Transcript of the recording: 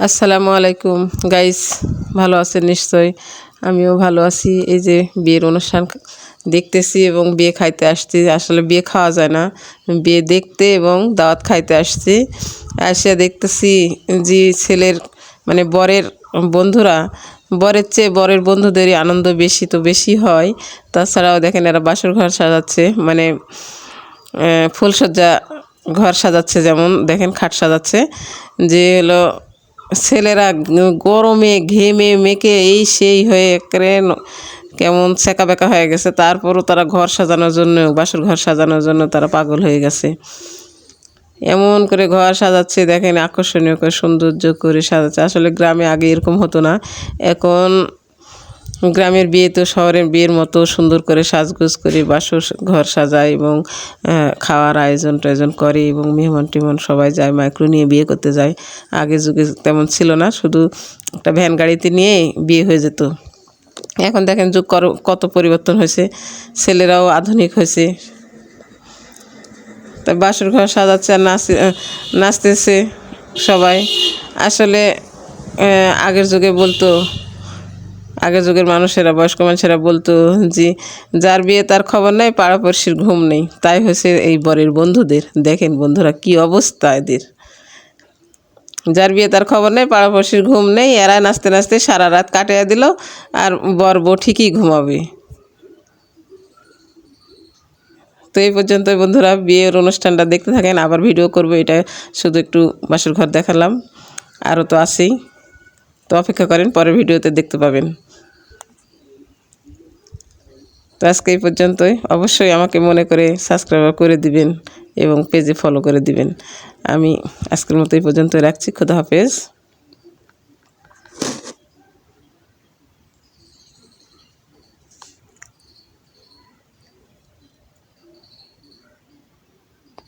আসসালামু আলাইকুম গাইস, ভালো আছেন নিশ্চয়ই। আমিও ভালো আছি। এই যে বিয়ের অনুষ্ঠান দেখতেছি এবং বিয়ে খাইতে আসছি। আসলে বিয়ে খাওয়া যায় না, বিয়ে দেখতে এবং দাওয়াত খাইতে আসছি। এসে দেখতেছি যে ছেলের মানে বরের বন্ধুরা, বরের চেয়ে বরের বন্ধুদেরই আনন্দ বেশি তো বেশি হয়। তাছাড়াও দেখেন এরা বাসর ঘর সাজাচ্ছে, মানে ফুলসজ্জা ঘর সাজাচ্ছে, যেমন দেখেন খাট সাজাচ্ছে। যে হলো ছেলেরা গরমে ঘেমে মেখে এই সেই হয়ে একেবারে কেমন সেকা বেকা হয়ে গেছে, তারপরও তারা ঘর সাজানোর জন্য, বাসর ঘর সাজানোর জন্য তারা পাগল হয়ে গেছে। এমন করে ঘর সাজাচ্ছে, দেখেন আকর্ষণীয় করে সৌন্দর্য করে সাজাচ্ছে। আসলে গ্রামে আগে এরকম হতো না। এখন গ্রামের বিয়ে তো শহরের বিয়ের মতো সুন্দর করে সাজগোজ করে বাসর ঘর সাজায় এবং খাওয়ার আয়োজন করে এবং মেহমান টেহমান সবাই যায়, মাইক্রো নিয়ে বিয়ে করতে যায়। আগে যুগে তেমন ছিল না, শুধু একটা ভ্যান গাড়িতে নিয়ে বিয়ে হয়ে যেত। এখন দেখেন যুগ কত পরিবর্তন হয়েছে, ছেলেরাও আধুনিক হয়েছে। তা বাসর ঘর সাজাচ্ছে আর নাচতেছে সবাই। আসলে আগের যুগের মানুষেরা, বয়স্ক মানুষেরা বলতো যে যার বিয়ে তার খবর নেই, পাড়াপড়শির ঘুম নেই। তাই হয়েছে এই বরের বন্ধুদের। দেখেন বন্ধুরা কি অবস্থা এদের, যার বিয়ে তার খবর নেই, পাড়াপড়শির ঘুম নেই। এরা নাচতে নাচতে সারা রাত কাটিয়ে দিল, আর বর বউ ঠিকই ঘুমাবে। তো এই পর্যন্তই বন্ধুরা, বিয়ের অনুষ্ঠানটা দেখতে থাকেন, আবার ভিডিও করব। এটা শুধু একটু বাসর ঘর দেখালাম, আরও তো আছেই। তো অপেক্ষা করেন, পরের ভিডিওতে দেখতে পাবেন। তো আজকে এই পর্যন্তই। অবশ্যই আমাকে মনে করে সাবস্ক্রাইব করে দিবেন এবং পেজে ফলো করে দিবেন। আমি আজকের মতো এই পর্যন্ত রাখছি। খোদা হাফেজ।